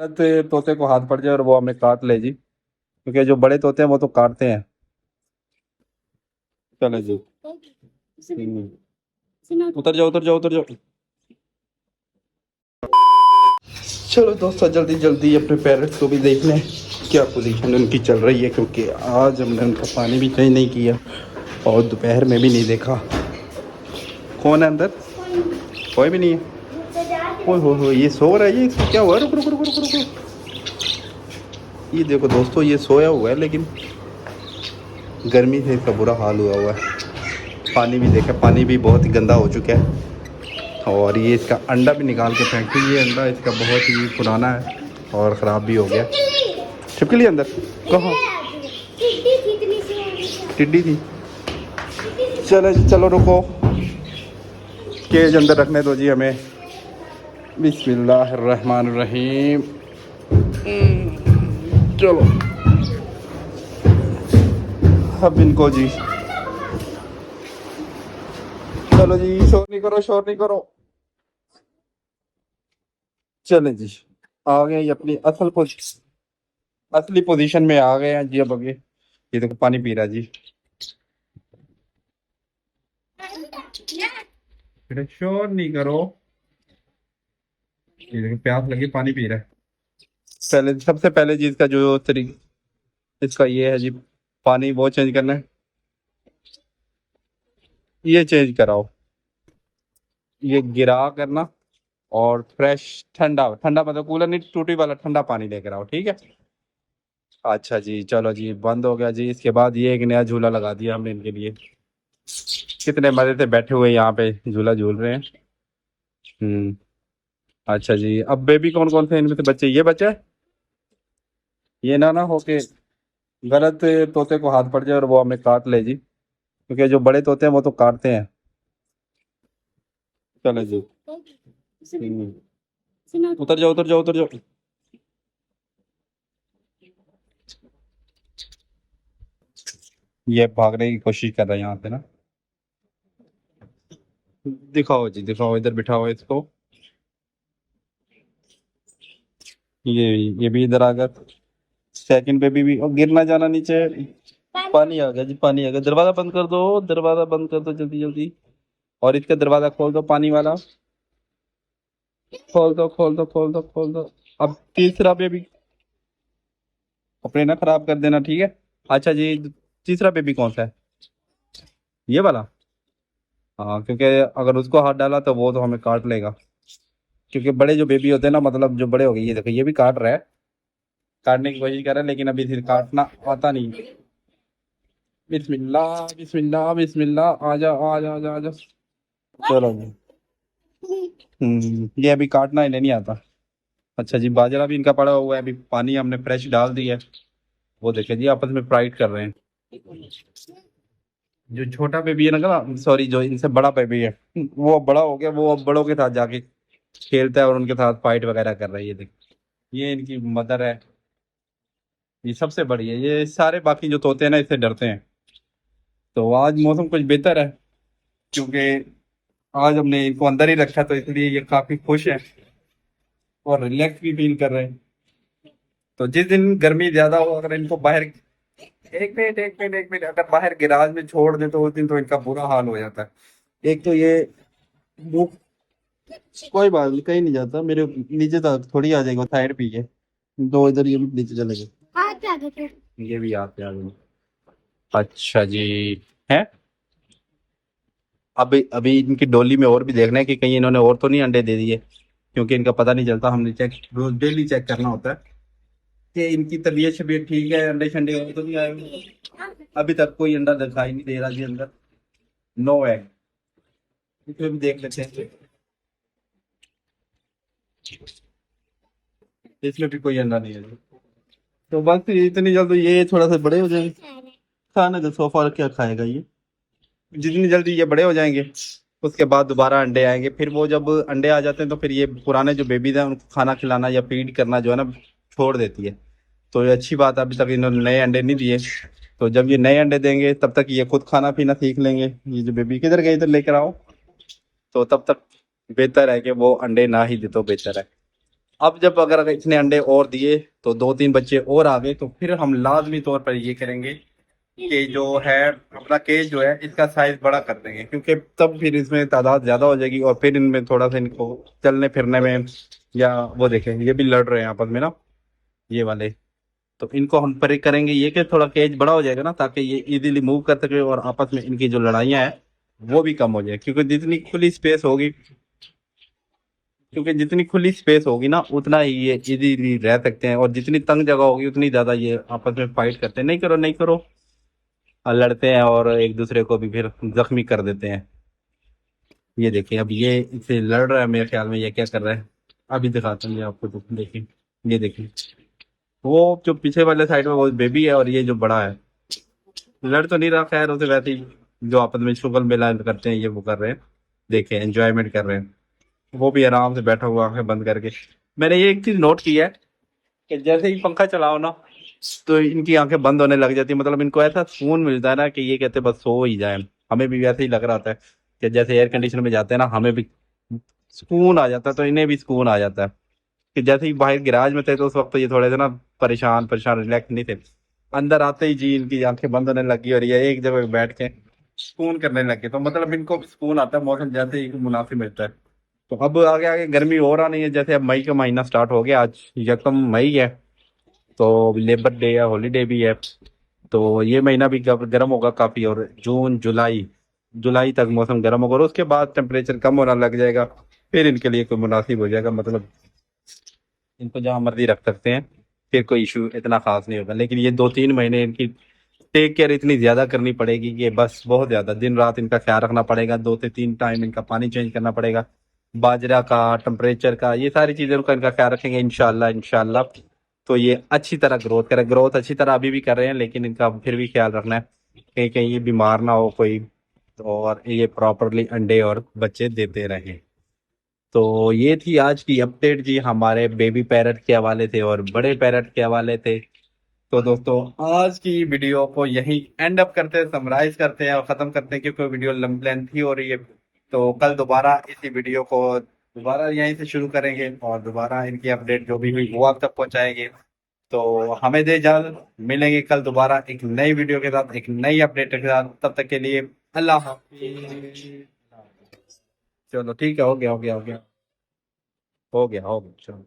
तोते को हाथ पड़ जाए और वो हमें काट ले जी, क्योंकि जो बड़े तोते हैं वो तो काटते हैं। चले जी। उतर जाओ उतर जाओ उतर जाओ। चलो दोस्तों जल्दी जल्दी अपने पेरेंट्स को भी देख लें क्या पोजीशन उनकी चल रही है, क्योंकि आज हमने उनका पानी भी चेंज नहीं किया और दोपहर में भी नहीं देखा। कौन है अंदर? कोई भी नहीं है। ओए हो ये सो रहा है, ये इसको क्या हुआ? रुक रुक रुक रुक रुक। ये देखो दोस्तों ये सोया हुआ है, लेकिन गर्मी से इसका बुरा हाल हुआ है। पानी भी देखा, पानी भी बहुत ही गंदा हो चुका है। और ये इसका अंडा भी निकाल के फेंकती है। ये अंडा इसका बहुत ही पुराना है और ख़राब भी हो गया। छिपकली अंदर कहाँ? टिड्डी थी। चलो चलो रुको, केज अंदर रखने दो जी हमें। बिस्मिल्लाहिर्रहमानिर्रहीम। चलो अब इनको जी, चलो जी, शोर नहीं करो शोर नहीं करो। चले जी, आ गए ये अपनी असली पोजीशन में आ गए हैं जी। अब आगे ये देखो पानी पी रहा है जी। बेटा शोर नहीं करो। ये देखो प्यास लगी, पानी पी रहा है। पहले सबसे पहले जी इसका जो तरीका इसका ये है जी, पानी वो चेंज करना है। ये चेंज कराओ, ये गिरा करना, और फ्रेश ठंडा ठंडा मतलब कूलर नहीं, टूटी वाला ठंडा पानी लेकर आओ, ठीक है। अच्छा जी, चलो जी बंद हो गया जी। इसके बाद ये एक नया झूला लगा दिया हमने इनके लिए। कितने मजे से बैठे हुए यहाँ पे झूला झूल रहे हैं। हम्म। अच्छा जी, अब बेबी कौन कौन से इनमें से बच्चे? ये बच्चा है, ये ना हो के गलत तोते को हाथ पड़ जाए और वो हमें काट ले जी, क्योंकि जो बड़े तोते हैं वो तो काटते हैं। चलो जी। उतर जाओ उतर जाओ उतर जाओ। ये भागने की कोशिश कर रहा है यहाँ पे ना। दिखाओ जी दिखाओ, इधर बिठाओ इसको। ये भी इधर आ गया। सेकंड बेबी भी, और गिरना जाना नीचे। पानी आ गया जी, पानी आ गया। दरवाजा बंद कर दो, दरवाजा बंद कर दो जल्दी जल्दी। और इसका दरवाजा खोल दो, पानी वाला खोल दो खोल दो खोल दो खोल दो। अब तीसरा बेबी, कपड़े ना खराब कर देना, ठीक है। अच्छा जी, तीसरा बेबी कौन सा है? ये वाला। हाँ, क्योंकि अगर उसको हाथ डाला तो वो तो हमें काट लेगा। क्योंकि बड़े जो बेबी होते हैं ना, मतलब जो बड़े हो गए, ये देखो ये भी काट रहा है, काटने की कोशिश कर रहा है, लेकिन अभी फिर काटना आता नहीं। बिस्मिल्लाह बिस्मिल्लाह बिस्मिल्लाह, आजा आजा आजा आजा। चलो जी। ये अभी काटना इन्हें नहीं आता। अच्छा जी, बाजरा भी इनका पड़ा हुआ है, अभी पानी हमने फ्रेश डाल दिया है। वो देखे जी आपस में फाइट कर रहे हैं। जो छोटा बेबी है ना, सॉरी जो इनसे बड़ा बेबी है, वो बड़ा हो गया, वो अब बड़ों के साथ जाके खेलता है और उनके साथ फाइट वगैरह कर रहा है। ये देख, ये इनकी मदर है, ये सबसे बड़ी है। ये सारे बाकी जो तोते हैं ना इससे डरते हैं। तो आज मौसम कुछ बेहतर है, क्योंकि आज हमने इनको अंदर ही रखा, तो इसलिए ये काफी खुश है और रिलैक्स भी फील कर रहे हैं। तो जिस दिन गर्मी ज्यादा हो, अगर इनको बाहर, एक मिनट एक मिनट एक मिनट, अगर बाहर गिराज में छोड़ दे तो उस दिन तो इनका बुरा हाल हो जाता है। एक तो ये बुक, कोई बात नहीं, कहीं नहीं जाता, मेरे नीचे तक थोड़ी आ जाएगा, साइड पे ही है। दो इधर, ये भी नीचे चले गए, ये भी आते आ गए। अच्छा जी। है, अभी अभी इनकी डोली में और भी देखना है कि कहीं इन्होंने और तो नहीं अंडे दे दिए, क्योंकि इनका पता नहीं चलता। हमने चेक रोज डेली चेक करना होता है कि इनकी तबीयत शबीयत ठीक है, अंडे शंडे और तो नहीं आए हुए। अभी तक कोई अंडा दिखाई नहीं दे रहा जी अंदर, नो एग। इसमें भी देख लेते हैं, इसमें भी कोई अंडा नहीं है जी। तो बस इतनी जल्द ये थोड़ा सा बड़े हो जाएंगे। खाने का सोफा क्या खाएगा ये? जितनी जल्दी ये बड़े हो जाएंगे उसके बाद दोबारा अंडे आएंगे। फिर वो जब अंडे आ जाते हैं तो फिर ये पुराने जो बेबीज हैं उनको खाना खिलाना या फीड करना जो है ना छोड़ देती है। तो ये अच्छी बात है, अभी तक इन्होंने नए अंडे नहीं दिए। तो जब ये नए अंडे देंगे तब तक ये खुद खाना पीना सीख लेंगे। ये जो बेबी किधर गए, इधर लेकर आओ। तो तब तक बेहतर है कि वो अंडे ना ही दे तो बेहतर है। अब जब अगर इतने अंडे और दिए तो 2-3 बच्चे और आ गए तो फिर हम लाजमी तौर पर ये करेंगे कि जो है अपना केज जो है इसका साइज बड़ा कर देंगे, क्योंकि तब फिर इसमें तादाद ज्यादा हो जाएगी और फिर इनमें थोड़ा सा इनको चलने फिरने में, या वो देखें ये भी लड़ रहे हैं आपस में ना, ये वाले। तो इनको हम परे करेंगे ये कि थोड़ा केज बड़ा हो जाएगा ना, ताकि ये इजीली मूव कर सके और आपस में इनकी जो लड़ाइयाँ हैं वो भी कम हो जाए, क्योंकि जितनी खुली स्पेस होगी ना उतना ही ये इजीली रह सकते हैं, और जितनी तंग जगह होगी उतनी ज्यादा ये आपस में फाइट करते हैं, नहीं करो नहीं करो, और लड़ते हैं और एक दूसरे को भी फिर जख्मी कर देते हैं। ये देखिए अब ये इससे लड़ रहा है, मेरे ख्याल में ये क्या कर रहा है, अभी दिखाता हूँ ये आपको, तो देखिए, ये देखिए वो जो पीछे वाले साइड में वो बेबी है और ये जो बड़ा है लड़ तो नहीं रहा, खैर उसे वैसे ही जो आपस में शुगल मेला करते हैं ये वो कर रहे हैं, देखे एंजॉयमेंट कर रहे हैं। वो भी आराम से बैठा हुआ आंखें बंद करके। मैंने ये एक चीज नोट की है कि जैसे ही पंखा चलाओ ना तो इनकी आंखें बंद होने लग जाती है, मतलब इनको ऐसा सुकून मिलता है ना कि ये कहते हैं बस सो ही जाए। हमें भी वैसे ही लग रहा था कि जैसे एयर कंडीशन में जाते हैं ना हमें भी सुकून आ जाता है, तो इन्हें भी सुकून आ जाता है कि जैसे ही बाहर गिराज में थे तो उस वक्त तो ये थोड़े से ना परेशान परेशान रिलैक्स नहीं थे, अंदर आते ही जी इनकी आंखें बंद होने लगी और ये एक जगह बैठ के सुकून करने लगे, तो मतलब इनको भी सुकून आता है मौसम जैसे ही मुनासिब मिलता है। तो अब आगे आगे गर्मी और आनी है, जैसे अब मई का महीना स्टार्ट हो गया, आज 1 मई है, तो लेबर डे या हॉलीडे भी है, तो ये महीना भी गर्म होगा काफी, और जून जुलाई जुलाई तक मौसम गर्म होगा और उसके बाद टेम्परेचर कम होना लग जाएगा, फिर इनके लिए कोई मुनासिब हो जाएगा, मतलब इनको जहाँ मर्जी रख सकते हैं, फिर कोई इशू इतना खास नहीं होगा। लेकिन ये 2-3 महीने इनकी टेक केयर इतनी ज्यादा करनी पड़ेगी कि बस बहुत ज्यादा दिन रात इनका ख्याल रखना पड़ेगा, 2 से 3 टाइम इनका पानी चेंज करना पड़ेगा, बाजरा का टेम्परेचर का ये सारी चीजें का इनका ख्याल रखेंगे इंशाल्लाह इंशाल्लाह। तो ये अच्छी तरह ग्रोथ करे, ग्रोथ अच्छी तरह अभी भी कर रहे हैं, लेकिन इनका फिर भी ख्याल रखना है कहीं कहीं ये बीमार ना हो कोई, और ये प्रॉपरली अंडे और बच्चे देते रहें। तो ये थी आज की अपडेट जी, हमारे बेबी पैरट के हवाले थे और बड़े पैरट के हवाले थे। तो दोस्तों आज की वीडियो को यहीं एंड अप करते हैं, समराइज करते हैं और खत्म करते हैं, क्योंकि वीडियो लेंथी हो रही है। तो कल दोबारा इसी वीडियो को दोबारा यहीं से शुरू करेंगे और दोबारा इनकी अपडेट जो भी हुई वो आप तक पहुंचाएंगे। तो हमें दे इजाजत, मिलेंगे कल दोबारा एक नई वीडियो के साथ, एक नई अपडेट के साथ, तब तक के लिए अल्लाह हाफिज। चलो ठीक है, हो गया हो गया हो गया हो गया हो गया, चलो।